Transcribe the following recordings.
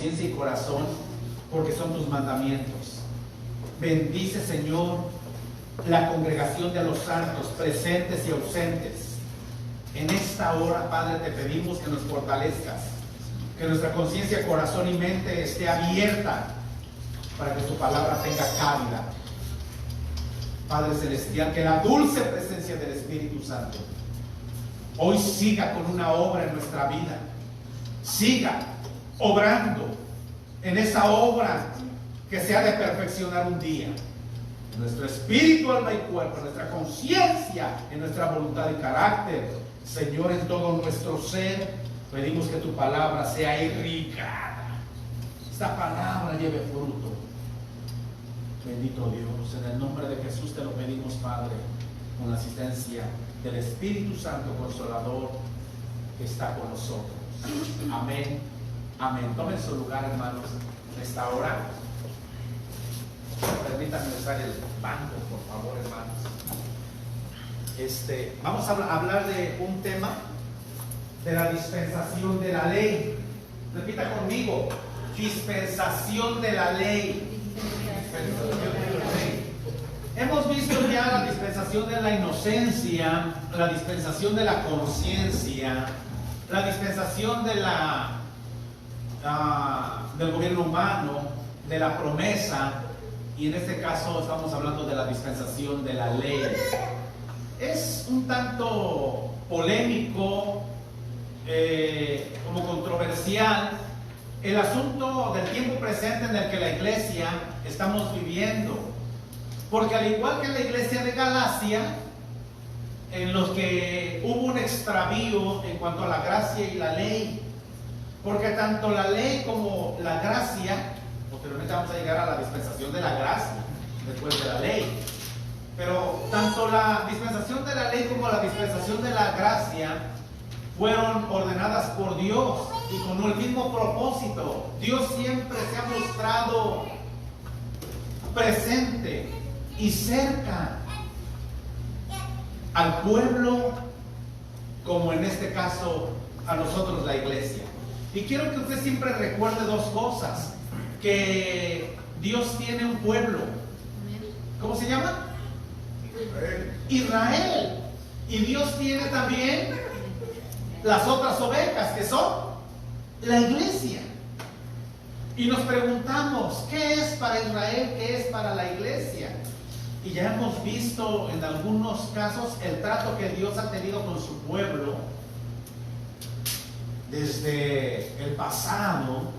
conciencia y corazón, porque son tus mandamientos. Bendice, Señor, la congregación de los santos, presentes y ausentes. En esta hora, Padre, te pedimos que nos fortalezcas, que nuestra conciencia, corazón y mente esté abierta para que tu palabra tenga cabida. Padre Celestial, que la dulce presencia del Espíritu Santo hoy siga con una obra en nuestra vida, siga obrando en esa obra que se ha de perfeccionar un día. En nuestro espíritu, alma y cuerpo, en nuestra conciencia, en nuestra voluntad y carácter, Señor, en todo nuestro ser, pedimos que tu palabra sea irrigada. Esta palabra lleve fruto. Bendito Dios, en el nombre de Jesús te lo pedimos, Padre, con la asistencia del Espíritu Santo Consolador que está con nosotros. Amén. Amén. Tomen su lugar, hermanos, en esta hora. Permítanme usar el banco, por favor, hermanos. Vamos a hablar de un tema de la dispensación de la ley. Repita conmigo: dispensación de la ley. Hemos visto ya la dispensación de la inocencia, la dispensación de la conciencia, la dispensación de del gobierno humano, de la promesa, y en este caso estamos hablando de la dispensación de la ley. Es un tanto polémico, como controversial, el asunto del tiempo presente en el que la iglesia estamos viviendo, porque al igual que en la iglesia de Galacia, en los que hubo un extravío en cuanto a la gracia y la ley, porque tanto la ley como la gracia, posteriormente vamos a llegar a la dispensación de la gracia después de la ley, pero tanto la dispensación de la ley como la dispensación de la gracia fueron ordenadas por Dios y con el mismo propósito. Dios siempre se ha mostrado presente y cerca al pueblo, como en este caso a nosotros, la iglesia. Y quiero que usted siempre recuerde dos cosas: que Dios tiene un pueblo. ¿Cómo se llama? Israel. Y Dios tiene también las otras ovejas, que son la iglesia. Y nos preguntamos, ¿qué es para Israel? ¿Qué es para la iglesia? Y ya hemos visto en algunos casos el trato que Dios ha tenido con su pueblo desde el pasado,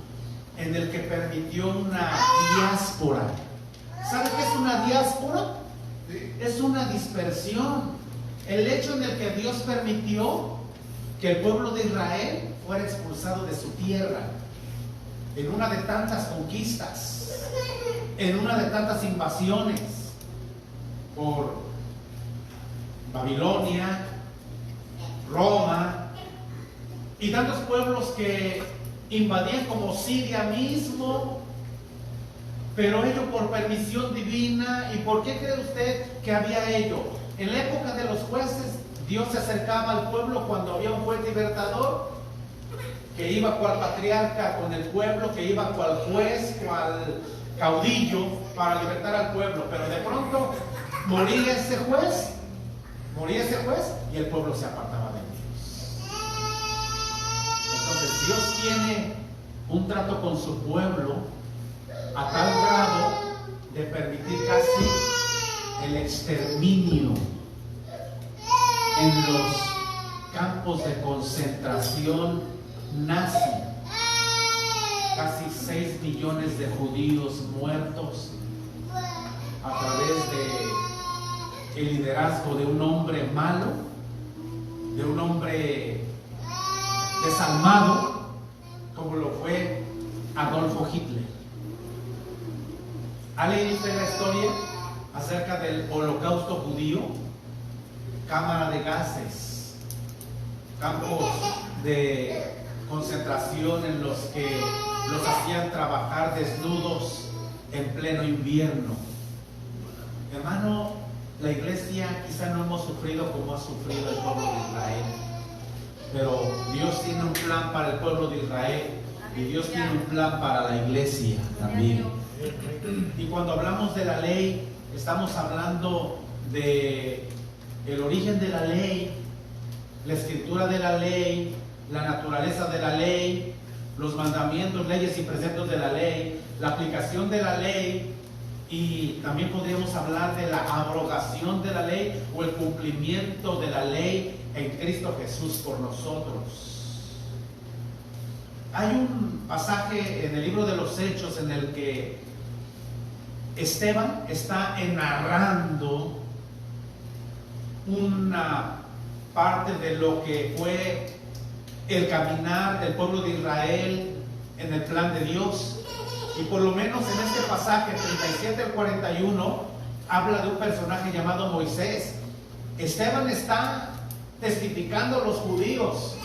en el que permitió una diáspora. ¿Sabe qué es una diáspora? Es una dispersión. El hecho en el que Dios permitió que el pueblo de Israel fuera expulsado de su tierra, en una de tantas conquistas, en una de tantas invasiones por Babilonia, Roma y tantos pueblos que invadían, como Siria mismo, pero ello por permisión divina. ¿Y por qué cree usted que había ello? En la época de los jueces, Dios se acercaba al pueblo cuando había un juez libertador que iba cual patriarca con el pueblo, que iba cual juez, cual caudillo para libertar al pueblo. Pero de pronto moría ese juez y el pueblo se apartaba de Dios. Entonces Dios tiene un trato con su pueblo a tal grado de permitir casi el exterminio en los campos de concentración nazi. Casi 6 millones de judíos muertos a través de el liderazgo de un hombre malo, de un hombre desalmado, como lo fue Adolfo Hitler. ¿Ha leído usted la historia acerca del holocausto judío? Cámara de gases, campos de concentración en los que los hacían trabajar desnudos en pleno invierno. Hermano, la iglesia quizá no hemos sufrido como ha sufrido el pueblo de Israel, pero Dios tiene un plan para el pueblo de Israel. Y Dios tiene un plan para la iglesia también. Y cuando hablamos de la ley, estamos hablando de el origen de la ley, la escritura de la ley, la naturaleza de la ley, los mandamientos, leyes y preceptos de la ley, la aplicación de la ley, y también podríamos hablar de la abrogación de la ley o el cumplimiento de la ley en Cristo Jesús por nosotros. Hay un pasaje en el libro de los Hechos en el que Esteban está narrando una parte de lo que fue el caminar del pueblo de Israel en el plan de Dios. Y por lo menos en este pasaje 37 al 41 habla de un personaje llamado Moisés. Esteban está testificando a los judíos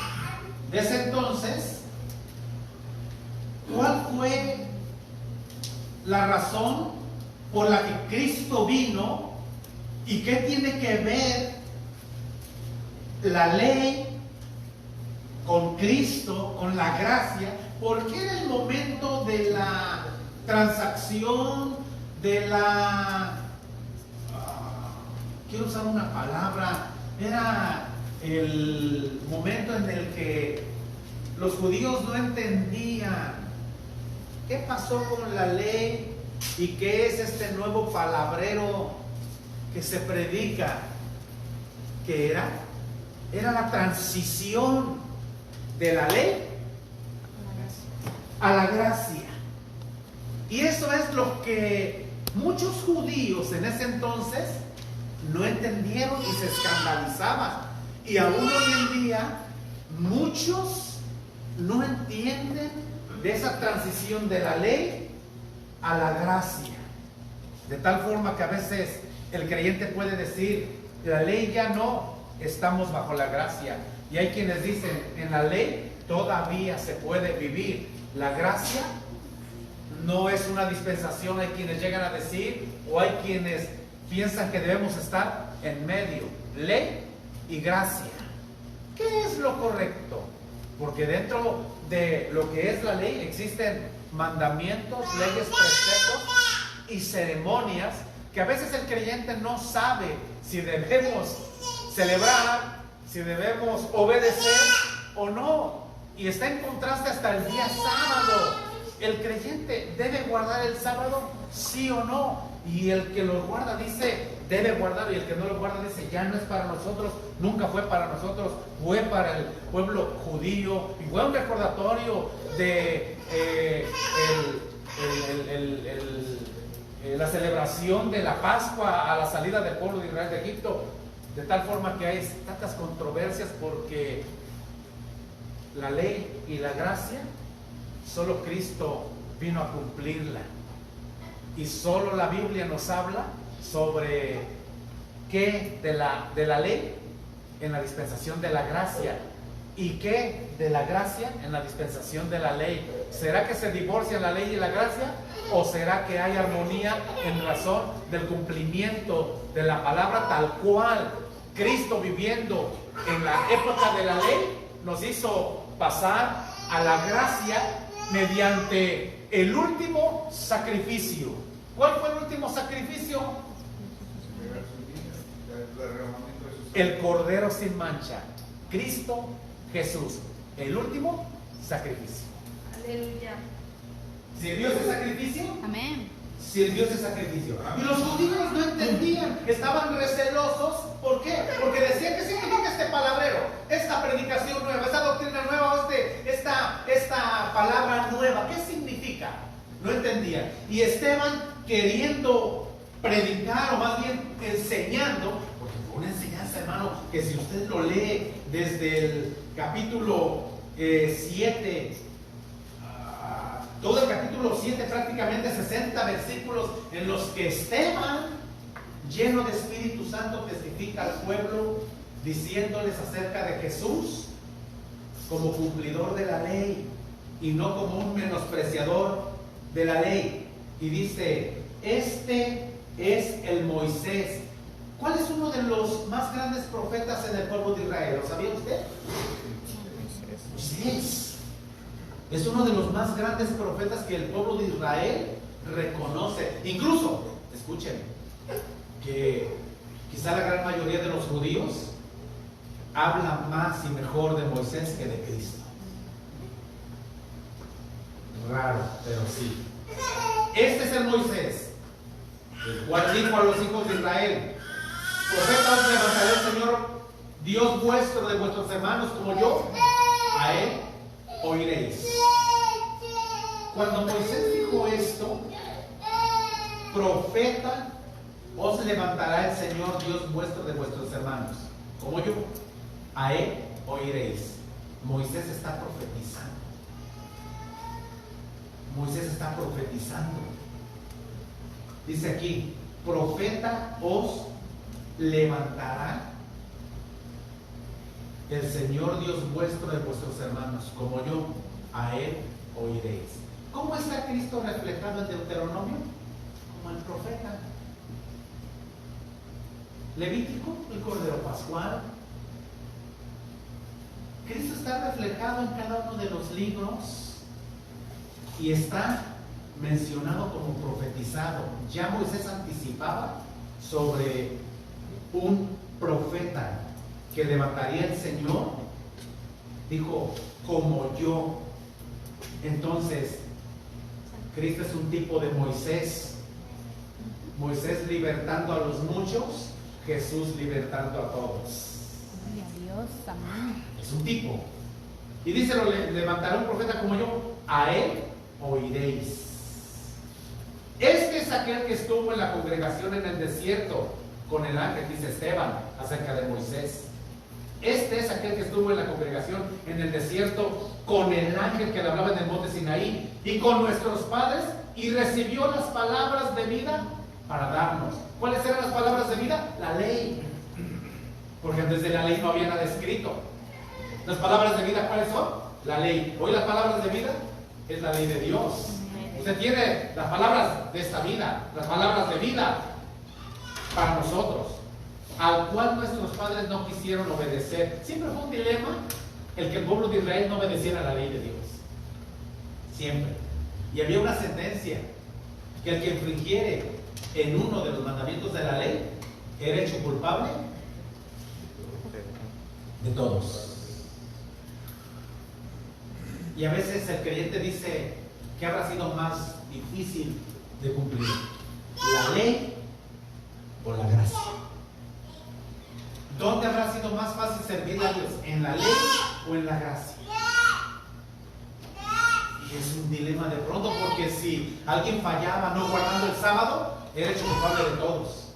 de ese entonces. ¿Cuál fue la razón por la que Cristo vino y qué tiene que ver la ley con Cristo, con la gracia? Porque era el momento de la transacción, de la... quiero usar una palabra, era el momento en el que los judíos no entendían qué pasó con la ley y qué es este nuevo palabrero que se predica. ¿Qué era? Era la transición de la ley a la gracia. Y eso es lo que muchos judíos en ese entonces no entendieron y se escandalizaban. Y aún hoy en día muchos no entienden de esa transición de la ley a la gracia. De tal forma que a veces el creyente puede decir, la ley ya no, estamos bajo la gracia. Y hay quienes dicen, en la ley todavía se puede vivir. La gracia no es una dispensación, hay quienes llegan a decir, o hay quienes piensan que debemos estar en medio, ley y gracia. ¿Qué es lo correcto? Porque dentro de lo que es la ley existen mandamientos, leyes, preceptos y ceremonias que a veces el creyente no sabe si debemos celebrar, si debemos obedecer o no. Y está en contraste hasta el día sábado. ¿El creyente debe guardar el sábado? ¿Sí o no? Y el que lo guarda dice, debe guardar, y el que no lo guarda dice, ya no es para nosotros, nunca fue para nosotros, fue para el pueblo judío. Y fue un recordatorio de la celebración de la Pascua a la salida del pueblo de Israel de Egipto. De tal forma que hay tantas controversias porque la ley y la gracia, solo Cristo vino a cumplirla. Y solo la Biblia nos habla sobre qué de la ley en la dispensación de la gracia y qué de la gracia en la dispensación de la ley. ¿Será que se divorcian la ley y la gracia? ¿O será que hay armonía en razón del cumplimiento de la palabra tal cual Cristo, viviendo en la época de la ley, nos hizo pasar a la gracia mediante el último sacrificio? ¿Cuál fue el último sacrificio? El Cordero sin mancha, Cristo Jesús, el último sacrificio. Aleluya. ¿Sirvió ese sacrificio? Amén. Sirvió ese sacrificio. Y los judíos no entendían, estaban recelosos. ¿Por qué? Porque decían, ¿qué significa este palabrero? Esta predicación nueva, esta doctrina nueva, esta palabra nueva, ¿qué significa? No entendían. Y Esteban, queriendo predicar, o más bien enseñando, porque fue una enseñanza, hermano, que si usted lo lee desde el capítulo 7, todo el capítulo 7, prácticamente 60 versículos en los que Esteban, lleno de Espíritu Santo, testifica al pueblo diciéndoles acerca de Jesús como cumplidor de la ley y no como un menospreciador de la ley. Y dice, este es el Moisés. ¿Cuál es uno de los más grandes profetas en el pueblo de Israel? ¿Lo sabía usted? Moisés. Es uno de los más grandes profetas que el pueblo de Israel reconoce. Incluso, escuchen, que quizá la gran mayoría de los judíos hablan más y mejor de Moisés que de Cristo. Raro, pero sí. Este es el Moisés, el cual dijo a los hijos de Israel: profeta os levantaré el Señor Dios vuestro de vuestros hermanos como yo, a él oiréis. Cuando Moisés dijo esto, profeta os levantará el Señor Dios vuestro de vuestros hermanos como yo, a él oiréis. Moisés está profetizando. Moisés está profetizando. Dice aquí: profeta os levantará el Señor Dios vuestro de vuestros hermanos como yo, a él oiréis. ¿Cómo está Cristo reflejado en Deuteronomio? Como el profeta. Levítico, el Cordero Pascual. Cristo está reflejado en cada uno de los libros y está mencionado como profetizado. Ya Moisés anticipaba sobre un profeta que levantaría el Señor. Dijo, como yo. Entonces, Cristo es un tipo de Moisés. Moisés libertando a los muchos, Jesús libertando a todos. Dios, amén. Es un tipo. Y dice, lo levantará un profeta como yo, a él oiréis. Este es aquel que estuvo en la congregación en el desierto con el ángel, dice Esteban acerca de Moisés. Este es aquel que estuvo en la congregación en el desierto con el ángel que le hablaba en el monte Sinaí y con nuestros padres, y recibió las palabras de vida para darnos. ¿Cuáles eran las palabras de vida? La ley. Porque antes de la ley no había nada escrito. Las palabras de vida, ¿cuáles son? La ley. Hoy las palabras de vida es la ley de Dios. Usted tiene las palabras de esta vida, las palabras de vida para nosotros, al cual nuestros padres no quisieron obedecer. Siempre fue un dilema el que el pueblo de Israel no obedeciera la ley de Dios. Siempre. Y había una sentencia, que el que infringiere en uno de los mandamientos de la ley era hecho culpable de todos. Y a veces el creyente dice que habrá sido más difícil de cumplir, la ley o la gracia. ¿Dónde habrá sido más fácil servir a Dios? ¿En la ley o en la gracia? Y es un dilema de pronto, porque si alguien fallaba no guardando el sábado, era hecho culpable de todos.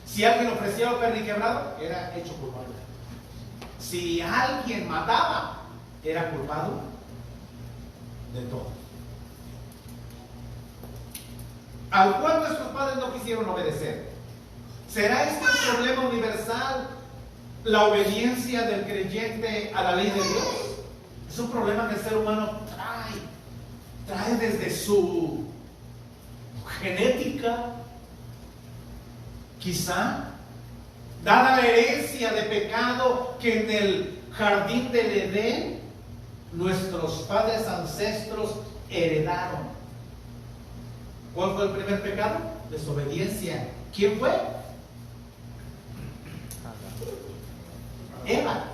Si alguien ofrecía un perro quebrado, era hecho culpable. Si alguien mataba, era culpado de todo. Al cual nuestros padres no quisieron obedecer. ¿Será este el problema universal? ¿La obediencia del creyente a la ley de Dios? Es un problema que el ser humano trae desde su genética, quizá, dada la herencia de pecado que en el jardín del Edén nuestros padres ancestros heredaron. ¿Cuál fue el primer pecado? Desobediencia. ¿Quién fue? Eva,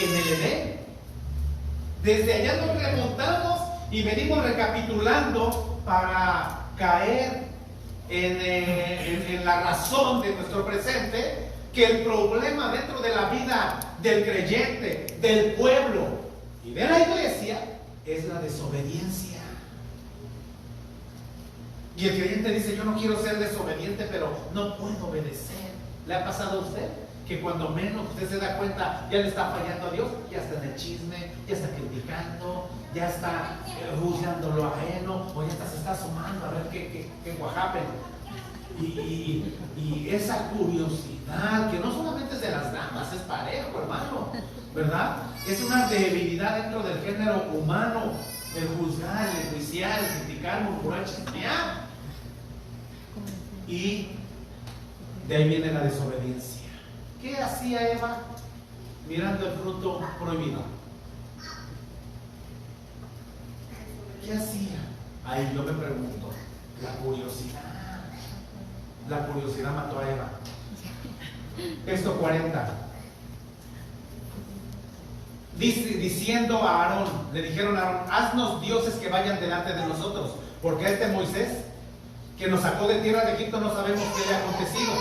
en el Edén. Desde allá nos remontamos y venimos recapitulando para caer en la razón de nuestro presente, que el problema dentro de la vida del creyente, del pueblo y de la iglesia es la desobediencia. Y el creyente dice, yo no quiero ser desobediente, pero no puedo obedecer. ¿Le ha pasado a usted? Que cuando menos usted se da cuenta, ya le está fallando a Dios, ya está en el chisme, ya está criticando, ya está juzgando lo ajeno, o ya se está sumando a ver qué guajapen. Y esa curiosidad, que no solamente es de las damas, es parejo, hermano, ¿verdad? Es una debilidad dentro del género humano, el juzgar, el enjuiciar, el criticar, murmurar, chismear. Y de ahí viene la desobediencia. ¿Qué hacía Eva mirando el fruto prohibido? ¿Qué hacía? Ahí yo me pregunto, la curiosidad. La curiosidad mató a Eva. Texto 40. Diciendo a Aarón, le dijeron a Aarón, haznos dioses que vayan delante de nosotros, porque a este Moisés, que nos sacó de tierra de Egipto, no sabemos qué le ha acontecido.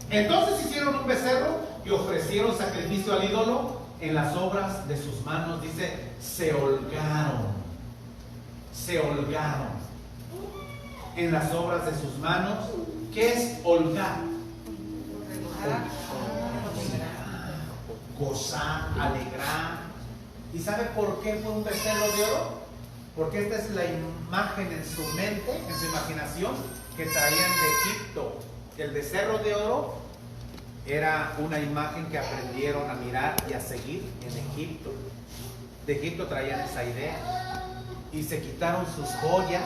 Entonces hicieron un becerro y ofrecieron sacrificio al ídolo en las obras de sus manos. Dice, se holgaron. Se holgaron en las obras de sus manos. ¿Qué es holgar? Gozar, alegrar. ¿Y sabe por qué fue un becerro de oro? Porque esta es la imagen en su mente, en su imaginación, que traían de Egipto. El becerro de oro era una imagen que aprendieron a mirar y a seguir en Egipto. De Egipto traían esa idea y se quitaron sus joyas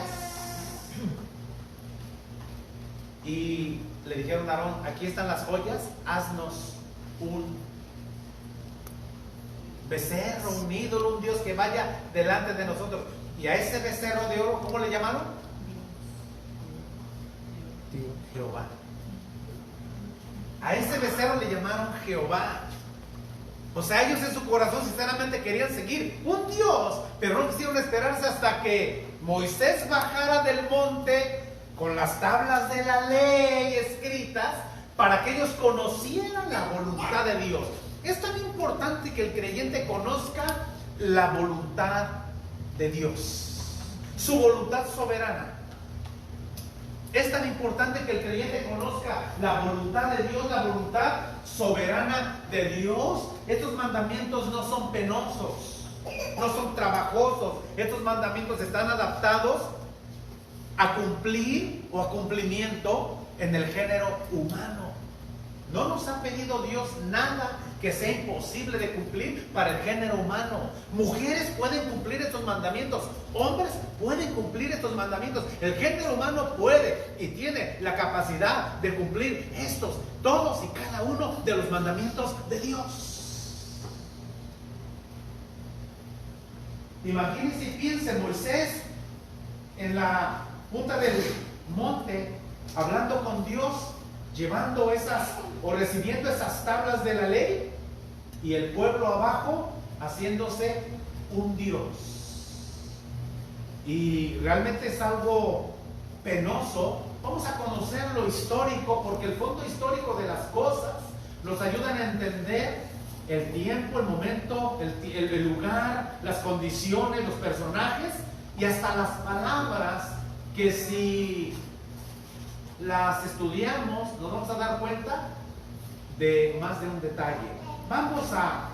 y le dijeron a Aarón, aquí están las joyas, haznos un becerro, un ídolo, un Dios que vaya delante de nosotros. Y a ese becerro de oro, ¿cómo le llamaron? Jehová. A ese becerro le llamaron Jehová. O sea, ellos en su corazón sinceramente querían seguir un Dios, pero no quisieron esperarse hasta que Moisés bajara del monte con las tablas de la ley escritas para que ellos conocieran la voluntad de Dios. Es tan importante que el creyente conozca la voluntad de Dios, su voluntad soberana. Es tan importante que el creyente conozca la voluntad de Dios, la voluntad soberana de Dios. Estos mandamientos no son penosos, no son trabajosos. Estos mandamientos están adaptados a cumplir o a cumplimiento en el género humano. No nos ha pedido Dios nada que sea imposible de cumplir para el género humano. Mujeres pueden cumplir estos mandamientos, hombres pueden cumplir estos mandamientos. El género humano puede y tiene la capacidad de cumplir estos, todos y cada uno de los mandamientos de Dios. Imagínense y piensen, Moisés en la punta del monte, hablando con Dios, llevando esas o recibiendo esas tablas de la ley, y el pueblo abajo haciéndose un Dios. Y realmente es algo penoso. Vamos a conocer lo histórico, porque el fondo histórico de las cosas nos ayudan a entender el tiempo, el momento, el lugar, las condiciones, los personajes y hasta las palabras, que si las estudiamos nos vamos a dar cuenta de más de un detalle. Vamos a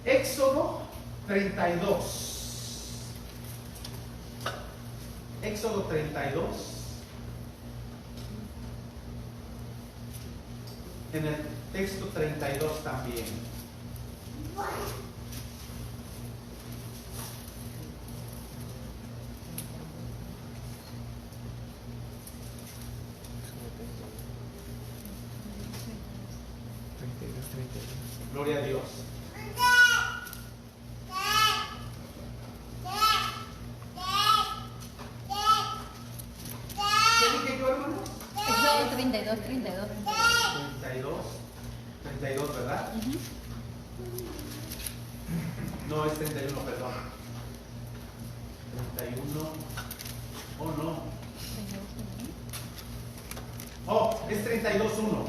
Éxodo 32. Éxodo 32. En el texto 32 también. Gloria a Dios. ¿Qué dije yo, hermano? Éxodo 32. 32, ¿verdad? No, es 31, perdón. 31. Oh, no. Oh, es 32.1.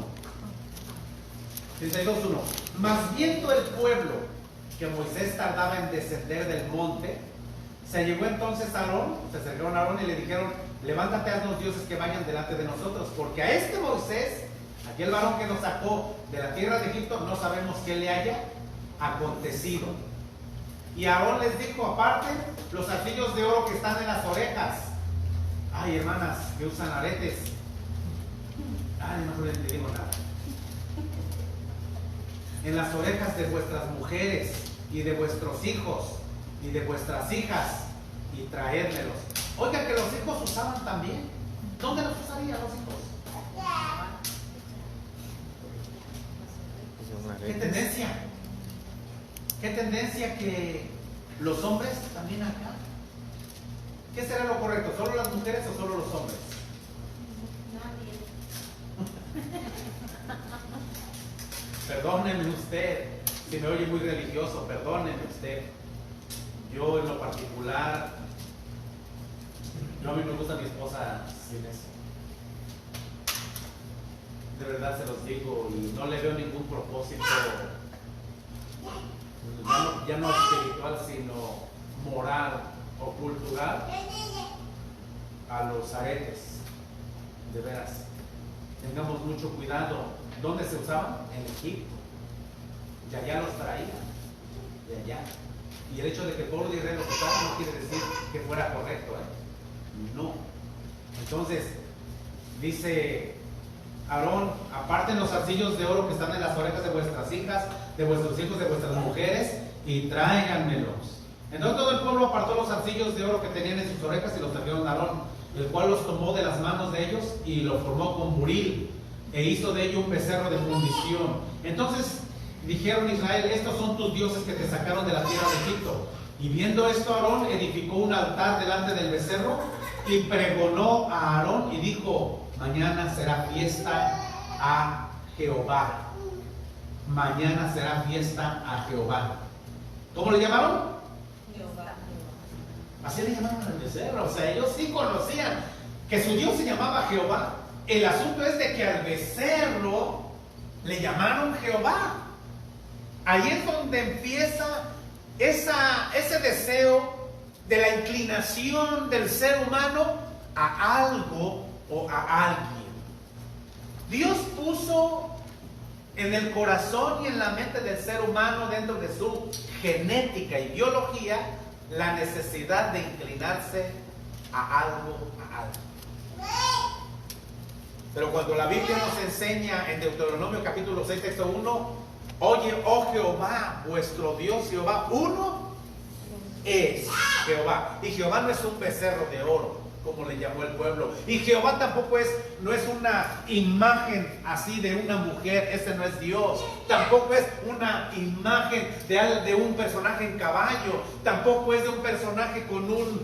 32.1. Mas viendo el pueblo que Moisés tardaba en descender del monte, se llegó entonces a Aarón, se acercaron a Aarón y le dijeron: levántate, haznos dioses que vayan delante de nosotros, porque a este Moisés, aquel varón que nos sacó de la tierra de Egipto, no sabemos qué le haya acontecido. Y Aarón les dijo: aparte los altillos de oro que están en las orejas. Ay, hermanas que usan aretes. Ay, no les digo nada. En las orejas de vuestras mujeres y de vuestros hijos y de vuestras hijas, y traérmelos. Oiga, que los hijos usaban también. ¿Dónde los usarían los hijos? ¿Qué tendencia? ¿Qué tendencia que los hombres también acá? ¿Qué será lo correcto? ¿Solo las mujeres o solo los hombres? Perdónenme usted, si me oye muy religioso, perdónenme usted. Yo en lo particular, a mí me gusta mi esposa sin eso. De verdad se los digo, y no le veo ningún propósito, ya no espiritual, sino moral o cultural a los aretes. De veras, tengamos mucho cuidado. ¿Dónde se usaban? En Egipto. Y allá los traían, de allá. Y el hecho de que el pueblo de Israel los usara no quiere decir que fuera correcto, No. Entonces, dice Aarón: aparten los zarcillos de oro que están en las orejas de vuestras hijas, de vuestros hijos, de vuestras mujeres, y tráiganmelos. Entonces todo el pueblo apartó los zarcillos de oro que tenían en sus orejas y los trajeron a Aarón, el cual los tomó de las manos de ellos y lo formó con buril, e hizo de ello un becerro de fundición. Entonces dijeron Israel: estos son tus dioses que te sacaron de la tierra de Egipto. Y viendo esto, Aarón edificó un altar delante del becerro y pregonó a Aarón y dijo: mañana será fiesta a Jehová. Mañana será fiesta a Jehová. ¿Cómo le llamaron? Jehová. Así le llamaron al becerro. O sea, ellos sí conocían que su Dios se llamaba Jehová. El asunto es de que al becerro le llamaron Jehová. Ahí es donde empieza ese deseo de la inclinación del ser humano a algo o a alguien. Dios puso en el corazón y en la mente del ser humano, dentro de su genética y biología, la necesidad de inclinarse a algo, a algo. Pero cuando la Biblia nos enseña en Deuteronomio capítulo 6, texto 1, oye, oh Jehová, vuestro Dios Jehová, uno es Jehová. Y Jehová no es un becerro de oro, como le llamó el pueblo. Y Jehová tampoco no es una imagen así de una mujer. Ese no es Dios. Tampoco es una imagen de un personaje en caballo. Tampoco es de un personaje con un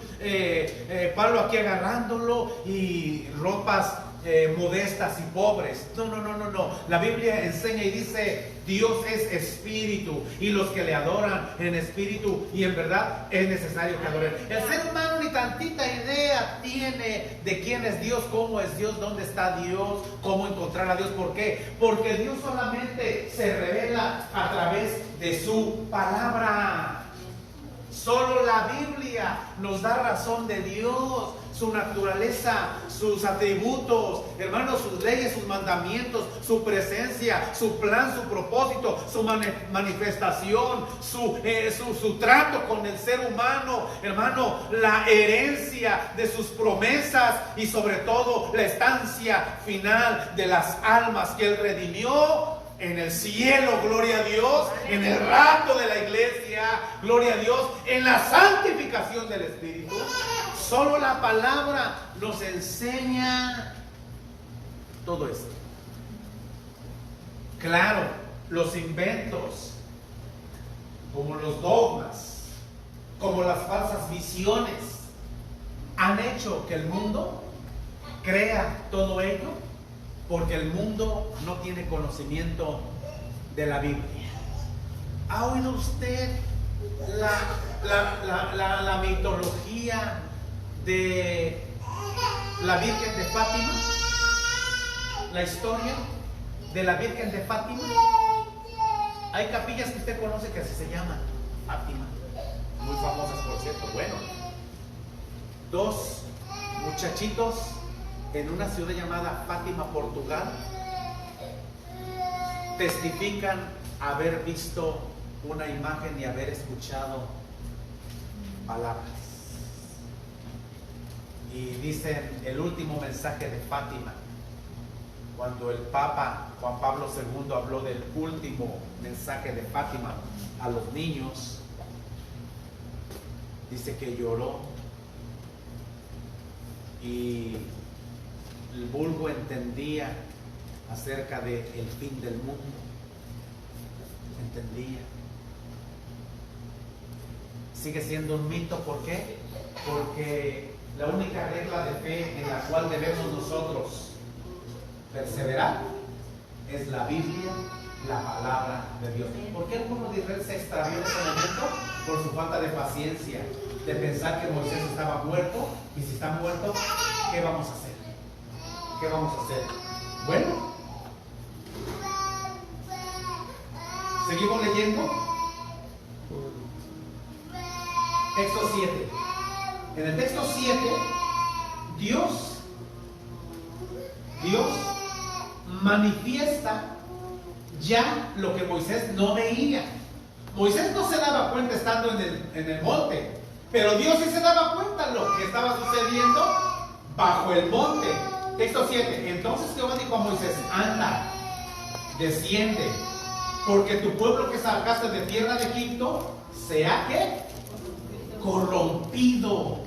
palo aquí agarrándolo y ropas modestas y pobres. No. La Biblia enseña y dice: Dios es espíritu, y los que le adoran en espíritu y en verdad es necesario que adoren. El ser humano ni tantita idea tiene de quién es Dios, cómo es Dios, dónde está Dios, cómo encontrar a Dios. ¿Por qué? Porque Dios solamente se revela a través de su palabra. Solo la Biblia nos da razón de Dios, su naturaleza, sus atributos, hermanos, sus leyes, sus mandamientos, su presencia, su plan, su propósito, su manifestación, su trato con el ser humano, hermano, la herencia de sus promesas y sobre todo la estancia final de las almas que Él redimió. En el cielo, gloria a Dios. En el rapto de la iglesia, gloria a Dios. En la santificación del Espíritu. Solo la palabra nos enseña todo esto. Claro, los inventos, como los dogmas, como las falsas visiones, han hecho que el mundo crea todo ello, porque el mundo no tiene conocimiento de la Biblia. ¿Ha oído usted la mitología de la Virgen de Fátima? La historia de la Virgen de Fátima. Hay capillas que usted conoce que así se llaman, Fátima, muy famosas por cierto. Bueno, dos muchachitos en una ciudad llamada Fátima, Portugal, testifican haber visto una imagen y haber escuchado palabras. Y dicen el último mensaje de Fátima, cuando el Papa Juan Pablo II habló del último mensaje de Fátima a los niños, dice que lloró y el vulgo entendía acerca del fin del mundo. Entendía. Sigue siendo un mito. ¿Por qué? Porque la única regla de fe en la cual debemos nosotros perseverar es la Biblia, la palabra de Dios. ¿Por qué el pueblo de Israel se extravió en ese momento? Por su falta de paciencia, de pensar que Moisés estaba muerto, y si está muerto, ¿qué vamos a hacer? ¿Qué vamos a hacer? Bueno, seguimos leyendo. Texto 7. En el texto 7, Dios manifiesta ya lo que Moisés no veía. Moisés no se daba cuenta estando en el monte, pero Dios sí se daba cuenta lo que estaba sucediendo bajo el monte. Texto 7. Entonces Jehová dijo a Moisés: anda, desciende, porque tu pueblo que sacaste de tierra de Egipto se ha ¿qué? Corrompido.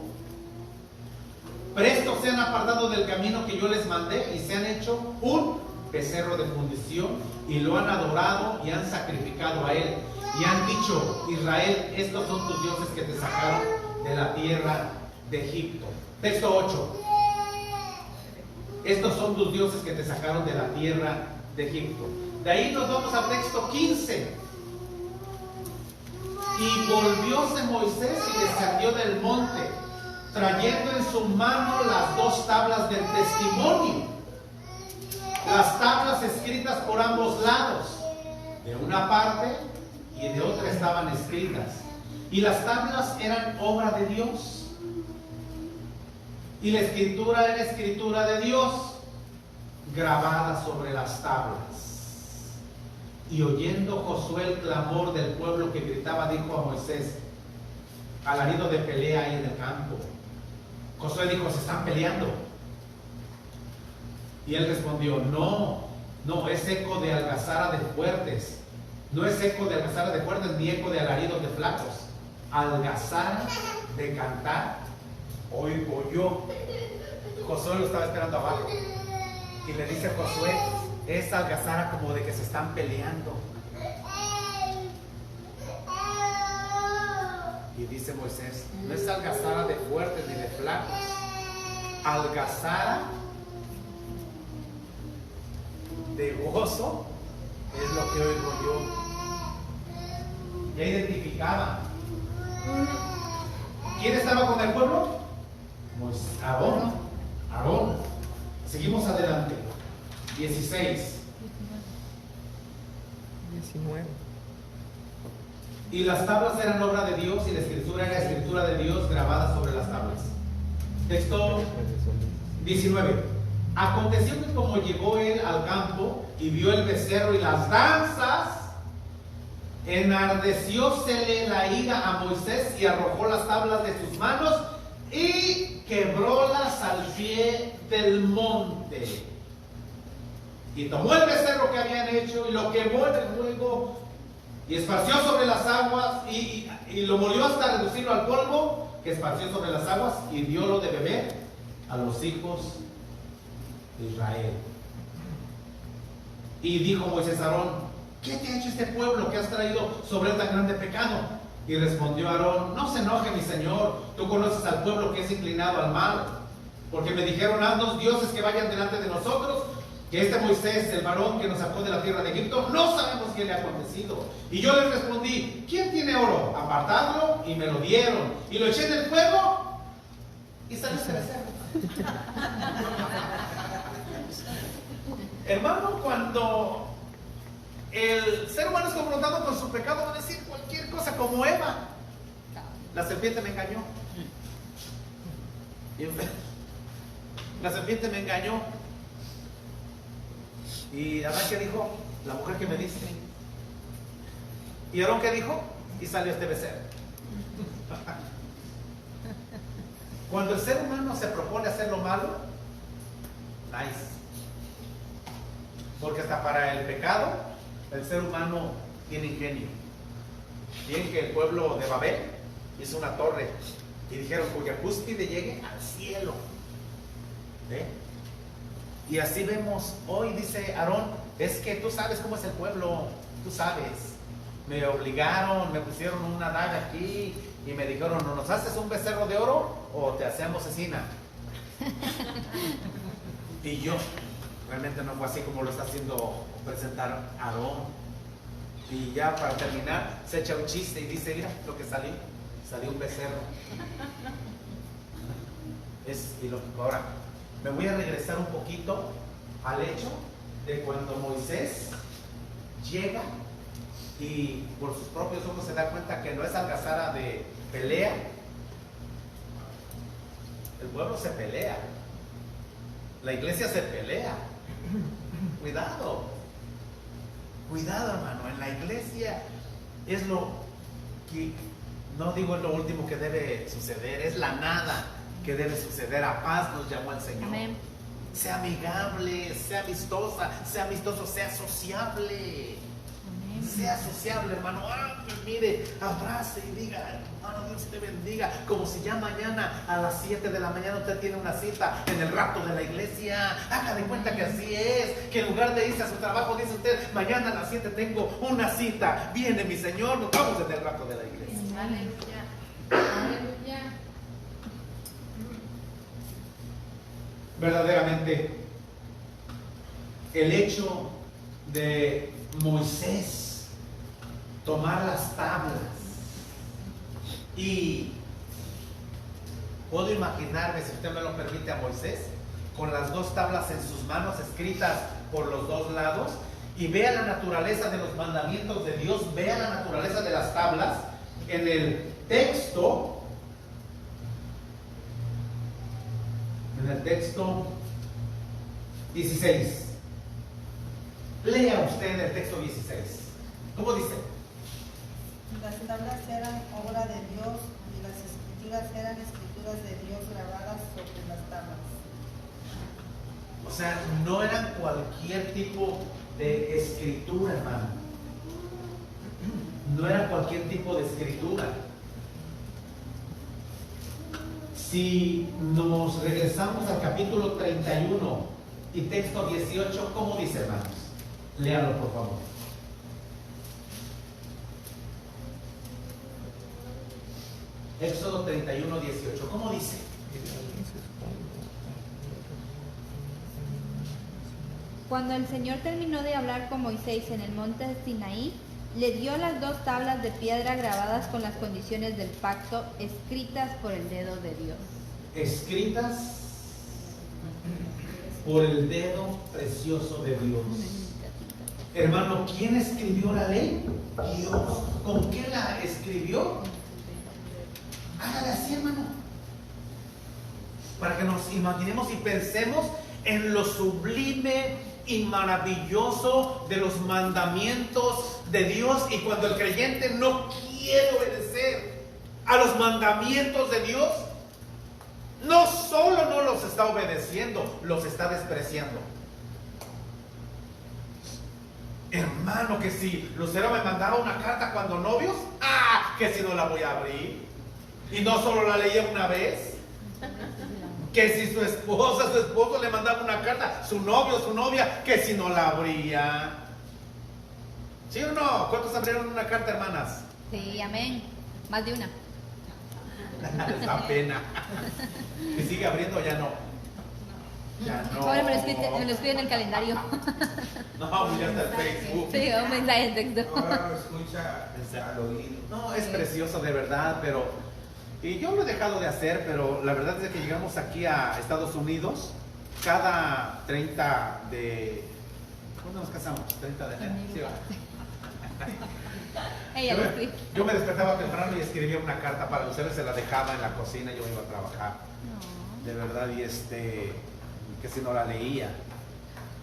Presto se han apartado del camino que yo les mandé y se han hecho un becerro de fundición y lo han adorado y han sacrificado a él. Y han dicho: Israel, estos son tus dioses que te sacaron de la tierra de Egipto. Texto 8. Estos son tus dioses que te sacaron de la tierra de Egipto. De ahí nos vamos al texto 15. Y volvióse Moisés y descendió del monte, trayendo en su mano las dos tablas del testimonio, las tablas escritas por ambos lados, de una parte y de otra estaban escritas, y las tablas eran obra de Dios, y la escritura era escritura de Dios, grabada sobre las tablas. Y oyendo Josué el clamor del pueblo que gritaba, dijo a Moisés: alarido de pelea hay en el campo. Josué dijo: se están peleando. Y él respondió: no, es eco de algazara de fuertes. No es eco de algazara de fuertes, ni eco de alaridos de flacos. Algazara de cantar oigo yo. Josué lo estaba esperando abajo. Y le dice a Josué: es algazara como de que se están peleando. Y dice Moisés: no es algazara de fuertes ni de flacos. Algazara de gozo es lo que oigo yo. Ya identificaba. ¿Quién estaba con el pueblo? Aarón. Seguimos adelante. 16. 19. Y las tablas eran obra de Dios y la escritura era escritura de Dios grabada sobre las tablas. Texto 19. Aconteció que como llegó él al campo y vio el becerro y las danzas, enardeciósele la ira a Moisés y arrojó las tablas de sus manos y quebrólas al pie del monte. Y tomó el becerro que habían hecho y lo quemó en el fuego y esparció sobre las aguas y lo molió hasta reducirlo al polvo que esparció sobre las aguas y diólo de beber a los hijos de Israel. Y dijo Moisés a Aarón: ¿qué te ha hecho este pueblo que has traído sobre él tan grande pecado? Y respondió Aarón: no se enoje mi señor, tú conoces al pueblo que es inclinado al mal, porque me dijeron: haznos dioses que vayan delante de nosotros, que este Moisés, el varón que nos sacó de la tierra de Egipto, no sabemos qué le ha acontecido. Y yo les respondí: ¿quién tiene oro? Apartadlo. Y me lo dieron. Y lo eché en el fuego y salió ese becerro. Hermano, cuando el ser humano es confrontado con su pecado, va a decir cualquier cosa, como Eva. La serpiente me engañó. La serpiente me engañó. Y Adán, ¿qué dijo? La mujer que me diste. ¿Y Aarón qué dijo? Y salió este becerro. Cuando el ser humano se propone hacer lo malo, nice. Porque hasta para el pecado, el ser humano tiene ingenio. Bien que el pueblo de Babel hizo una torre y dijeron: cuya cúspide llegue al cielo. ¿Ve? Y así vemos hoy, dice Aarón: es que tú sabes cómo es el pueblo, tú sabes. Me obligaron, me pusieron una daga aquí y me dijeron: ¿no nos haces un becerro de oro? o te hacemos asesina. Y yo, realmente no fue así como lo está haciendo presentar Aarón. Y ya para terminar, se echa un chiste y dice, mira lo que salió un becerro. Es ilógico. Ahora, me voy a regresar un poquito al hecho de cuando Moisés llega y por sus propios ojos se da cuenta que no es algazara de pelea. El pueblo se pelea, la iglesia se pelea. Cuidado, hermano, en la iglesia es lo que, no digo es lo último que debe suceder, es la nada que debe suceder. A paz nos llamó el Señor. Amén. Sea amigable, sea amistoso, sea sociable. Sea sociable, hermano. Mire, abrace y diga, hermano, Dios te bendiga. Como si ya mañana a las 7 de la mañana usted tiene una cita en el rapto de la iglesia. Haga de cuenta que así es. Que en lugar de irse a su trabajo, dice usted, mañana a las 7 tengo una cita. Viene mi Señor, nos vamos en el rapto de la iglesia. Aleluya. Aleluya. Verdaderamente, el hecho de Moisés tomar las tablas, y puedo imaginarme, si usted me lo permite, a Moisés con las dos tablas en sus manos escritas por los dos lados, y vea la naturaleza de los mandamientos de Dios, vea la naturaleza de las tablas en el texto 16. Lea usted el texto 16. ¿Cómo dice? Las tablas eran obra de Dios y las escrituras eran escrituras de Dios grabadas sobre las tablas. O sea, no eran cualquier tipo de escritura, hermano. No era cualquier tipo de escritura. Si nos regresamos al capítulo 31 y texto 18, ¿cómo dice, hermanos? Léanlo, por favor. Éxodo 31, 18. ¿Cómo dice? Cuando el Señor terminó de hablar con Moisés en el monte Sinaí, le dio las dos tablas de piedra grabadas con las condiciones del pacto, escritas por el dedo de Dios. Escritas por el dedo precioso de Dios. Hermano, ¿quién escribió la ley? Dios. ¿Con qué la escribió? Hágale así, hermano, para que nos imaginemos y pensemos en lo sublime y maravilloso de los mandamientos de Dios. Y cuando el creyente no quiere obedecer a los mandamientos de Dios, no solo no los está obedeciendo, los está despreciando. Hermano, que si Lucero me mandaba una carta cuando novios, que si no la voy a abrir. Y no solo la leía una vez. Que si su esposa, su esposo le mandaba una carta, su novio, su novia, que si no la abría. ¿Sí o no? ¿Cuántos abrieron una carta, hermanas? Sí, amén. Más de una. Esa pena. ¿Que sigue abriendo? Ya no. Ya no. Ahora me lo escribe en el calendario. No, ya está el Facebook. Sí, un mensaje en texto. Ahora lo escucha al oído. No, es precioso de verdad, pero... Y yo lo he dejado de hacer, pero la verdad es que llegamos aquí a Estados Unidos cada 30 de... ¿Cuándo nos casamos? 30 de enero. Sí, Ella lo escribe. yo me despertaba temprano y escribía una carta para ustedes, se la dejaba en la cocina y yo iba a trabajar. De verdad, y que si no la leía.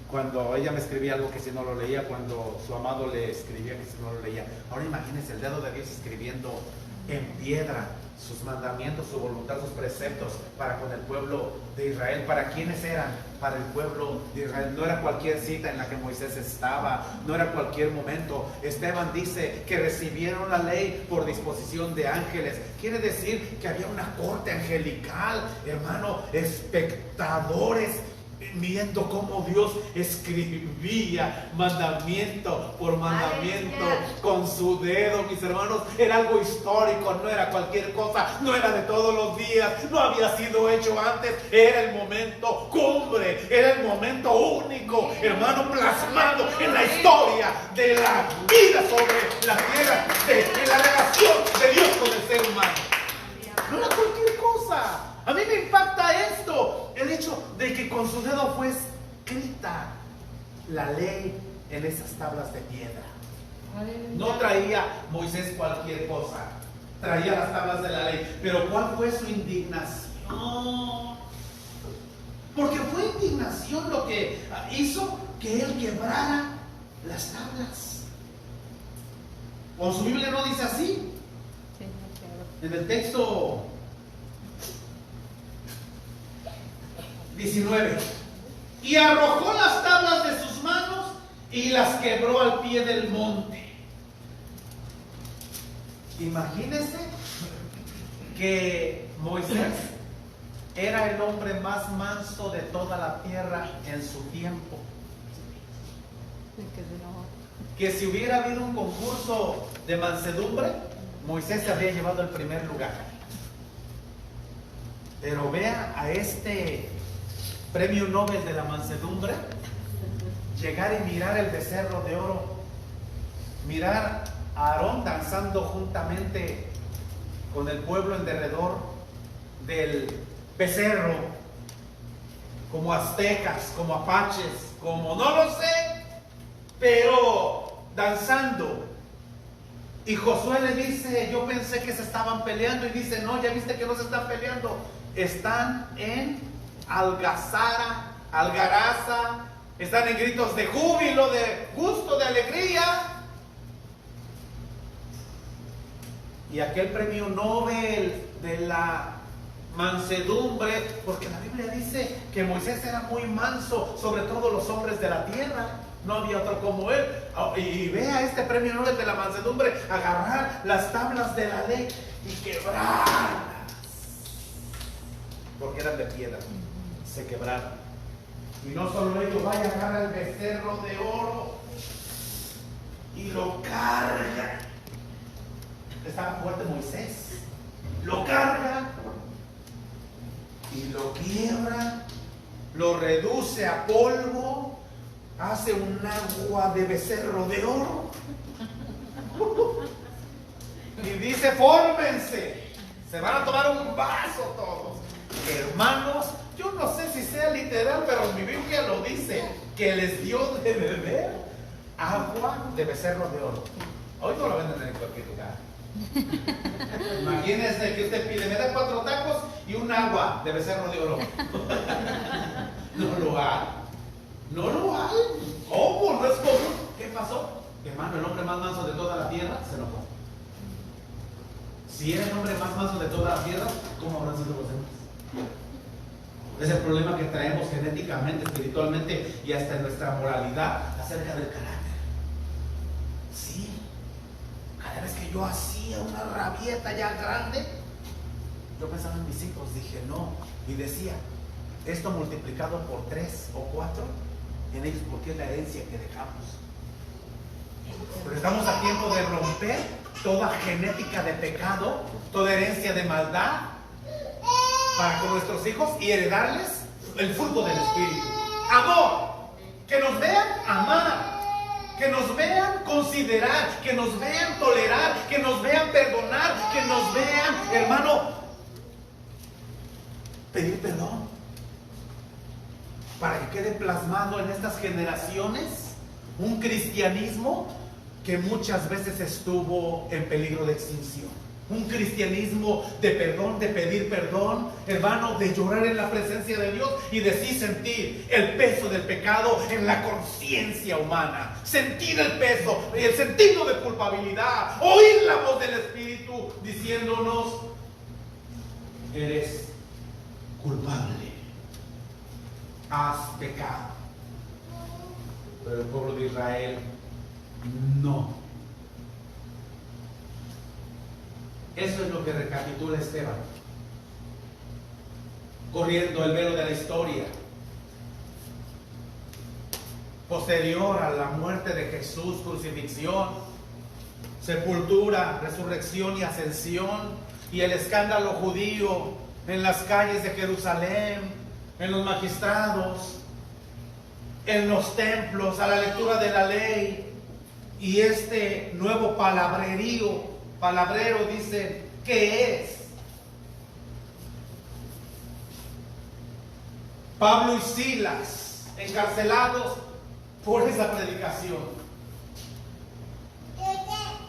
Cuando ella me escribía algo que si no lo leía, cuando su amado le escribía que si no lo leía. Ahora imagínense el dedo de Dios escribiendo en piedra sus mandamientos, su voluntad, sus preceptos para con el pueblo de Israel. ¿Para quiénes eran? Para el pueblo de Israel. No era cualquier cita en la que Moisés estaba, no era cualquier momento. Esteban dice que recibieron la ley por disposición de ángeles. Quiere decir que había una corte angelical, hermano, espectadores viendo cómo Dios escribía mandamiento por mandamiento con su dedo, mis hermanos. Era algo histórico, no era cualquier cosa, no era de todos los días, no había sido hecho antes. Era el momento cumbre, era el momento único, hermano, plasmado en la historia de la vida sobre la tierra, de la relación de Dios con el ser humano. No era cualquier cosa. A mí me impacta esto, el hecho de que con su dedo fue escrita la ley en esas tablas de piedra. No traía Moisés cualquier cosa, traía las tablas de la ley. Pero ¿cuál fue su indignación? Porque fue indignación lo que hizo que él quebrara las tablas. ¿O su Biblia no dice así? En el texto 19. Y arrojó las tablas de sus manos y las quebró al pie del monte. Imagínense que Moisés era el hombre más manso de toda la tierra en su tiempo. Que si hubiera habido un concurso de mansedumbre, Moisés se habría llevado el primer lugar. Pero vea a este premio Nobel de la mansedumbre llegar y mirar el becerro de oro, mirar a Aarón danzando juntamente con el pueblo en derredor del becerro, como aztecas, como apaches, como no lo sé, pero danzando. Y Josué le dice: yo pensé que se estaban peleando. Y dice: no, ya viste que no se están peleando, están en algazara, algaraza, están en gritos de júbilo, de gusto, de alegría. Y aquel premio Nobel de la mansedumbre, porque la Biblia dice que Moisés era muy manso sobre todos los hombres de la tierra, no había otro como él. Y vea este premio Nobel de la mansedumbre agarrar las tablas de la ley y quebrarlas, porque eran de piedra, se quebraron. Y no solo ello, vaya, agarra el becerro de oro y lo carga. Estaba fuerte Moisés, lo carga y lo quiebra, lo reduce a polvo, hace un agua de becerro de oro y dice: fórmense, se van a tomar un vaso todos. Hermanos, yo no sé si sea literal, pero mi Biblia lo dice, que les dio de beber agua de becerro de oro. Hoy no lo venden en cualquier lugar. Imagínense que usted pide: me da 4 tacos y un agua de becerro de oro. No lo hay. No lo hay. ¿Cómo? No es común. ¿Qué pasó? Hermano, el hombre más manso de toda la tierra se enojó. Si era el hombre más manso de toda la tierra, ¿cómo habrán sido los demás? Es el problema que traemos genéticamente, espiritualmente y hasta en nuestra moralidad acerca del carácter. Sí. Cada vez que yo hacía una rabieta ya grande, yo pensaba en mis hijos, dije no, y decía: esto multiplicado por 3 o 4 en ellos, porque es la herencia que dejamos. Pero estamos a tiempo de romper toda genética de pecado, toda herencia de maldad para con nuestros hijos y heredarles el fruto del Espíritu. Amor, que nos vean amar, que nos vean considerar, que nos vean tolerar, que nos vean perdonar, que nos vean, hermano, pedir perdón, para que quede plasmado en estas generaciones un cristianismo que muchas veces estuvo en peligro de extinción. Un cristianismo de perdón, de pedir perdón, hermano, de llorar en la presencia de Dios y de sí sentir el peso del pecado en la conciencia humana. Sentir el peso, el sentido de culpabilidad, oír la voz del Espíritu diciéndonos: eres culpable, has pecado. Pero el pueblo de Israel no. Eso es lo que recapitula Esteban, corriendo el velo de la historia. posterior a la muerte de Jesús, crucifixión, sepultura, resurrección y ascensión, y el escándalo judío en las calles de Jerusalén, en los magistrados, en los templos, a la lectura de la ley, y este nuevo palabrero dice, ¿qué es? Pablo y Silas encarcelados por esa predicación.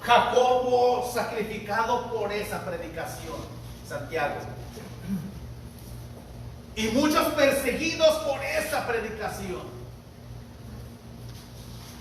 Jacobo sacrificado por esa predicación, Santiago. Y muchos perseguidos por esa predicación.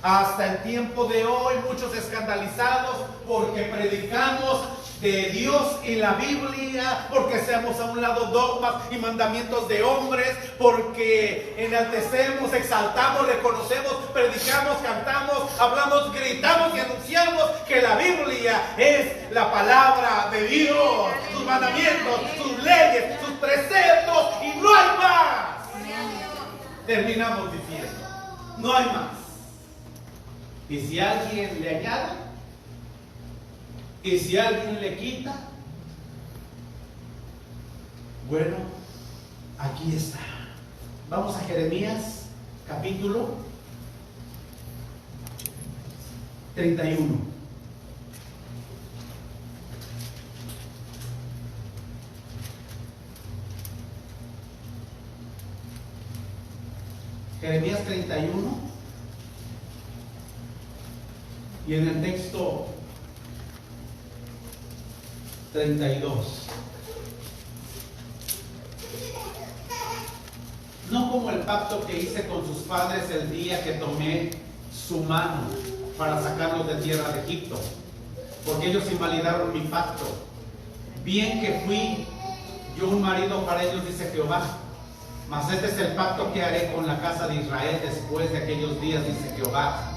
Hasta el tiempo de hoy, muchos escandalizados porque predicamos de Dios y la Biblia, porque hacemos a un lado dogmas y mandamientos de hombres, porque enaltecemos, exaltamos, reconocemos, predicamos, cantamos, hablamos, gritamos y anunciamos que la Biblia es la palabra de Dios, sus mandamientos, sus leyes, sus preceptos, y no hay más. Terminamos diciendo, no hay más. Y si alguien le añade, y si alguien le quita, bueno, aquí está. Vamos a Jeremías, capítulo 31. Jeremías 31. Y en el texto 32. No como el pacto que hice con sus padres el día que tomé su mano para sacarlos de tierra de Egipto, porque ellos invalidaron mi pacto. Bien que fui yo un marido para ellos, dice Jehová, mas este es el pacto que haré con la casa de Israel después de aquellos días, dice Jehová.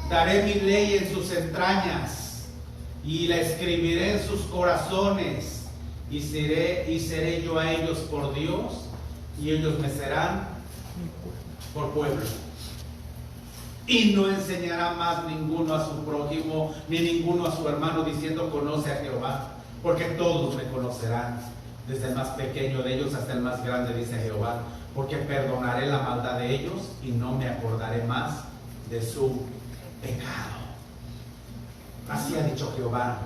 Daré mi ley en sus entrañas y la escribiré en sus corazones, y seré yo a ellos por Dios, y ellos me serán por pueblo. Y no enseñará más ninguno a su prójimo, ni ninguno a su hermano, diciendo, conoce a Jehová, porque todos me conocerán, desde el más pequeño de ellos hasta el más grande, dice Jehová, porque perdonaré la maldad de ellos y no me acordaré más de su pecado. Así ha dicho Jehová,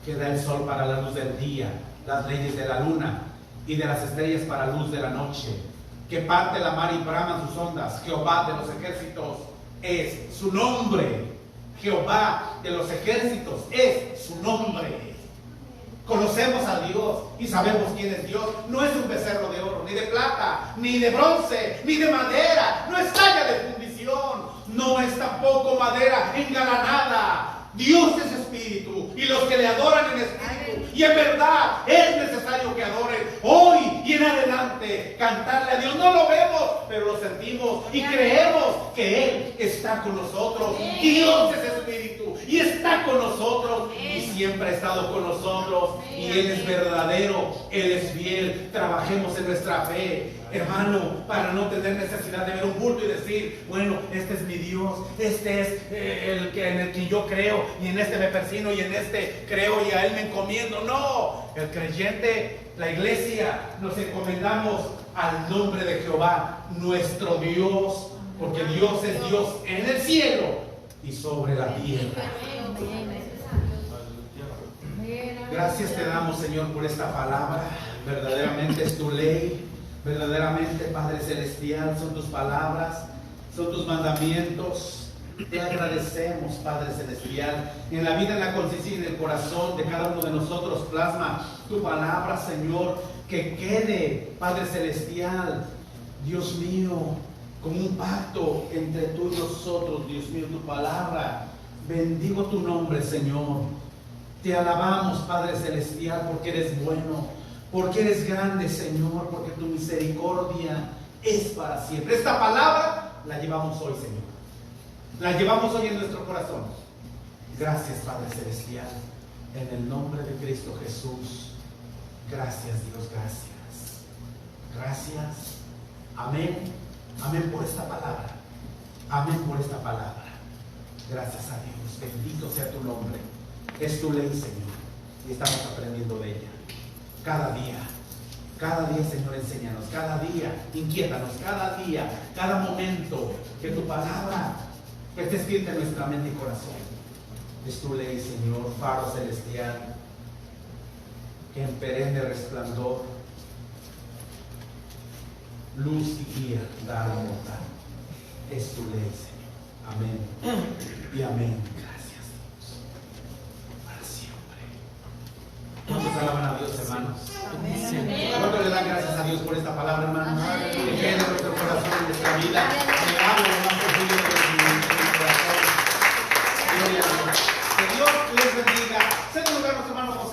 que da el sol para la luz del día, las leyes de la luna y de las estrellas para luz de la noche, que parte la mar y braman sus ondas. Jehová de los ejércitos es su nombre. Jehová de los ejércitos es su nombre. Conocemos a Dios y sabemos quién es Dios. No es un becerro de oro, ni de plata, ni de bronce, ni de madera. No es talla de fundición, no es tampoco madera engalanada. Dios es espíritu, y los que le adoran en espíritu y en verdad es necesario que adoren hoy y en adelante. Cantarle a Dios, no lo vemos, pero lo sentimos y creemos que Él está con nosotros. Dios es espíritu y está con nosotros, y siempre ha estado con nosotros, y Él es verdadero, Él es fiel. Trabajemos en nuestra fe, hermano, para no tener necesidad de ver un bulto y decir, bueno, este es mi Dios, este es en el que yo creo, y en este me persino, y en este creo y a Él me encomiendo. No, el creyente, la iglesia, nos encomendamos al nombre de Jehová, nuestro Dios, porque Dios es Dios en el cielo y sobre la tierra. Gracias te damos, Señor, por esta palabra. Verdaderamente es tu ley. Verdaderamente, Padre Celestial, son tus palabras, son tus mandamientos. Te agradecemos, Padre Celestial. En la vida, en la conciencia y en el corazón de cada uno de nosotros, plasma tu palabra, Señor. Que quede, Padre Celestial, Dios mío, como un pacto entre tú y nosotros, Dios mío, tu palabra. Bendigo tu nombre, Señor. Te alabamos, Padre Celestial, porque eres bueno, porque eres grande, Señor, porque tu misericordia es para siempre. Esta palabra la llevamos hoy, Señor. La llevamos hoy en nuestro corazón. Gracias, Padre Celestial, en el nombre de Cristo Jesús. Gracias, Dios, gracias. Gracias. Amén. Amén por esta palabra. Amén por esta palabra. Gracias a Dios. Bendito sea tu nombre. Es tu ley, Señor. Y estamos aprendiendo de ella. Cada día, Señor, enséñanos. Cada día, inquiétanos. Cada día, cada momento, que tu palabra esté escrita en nuestra mente y corazón. Es tu ley, Señor, faro celestial, que en perenne resplandor, luz y guía da al mortal. Es tu ley, Señor. Amén y amén. Gracias, Dios. Para siempre. ¿Cuántos alaban a Dios, hermanos? Amén. ¿Cuántos le dan gracias a Dios por esta palabra, hermanos? Que quede en nuestro corazón y en nuestra vida.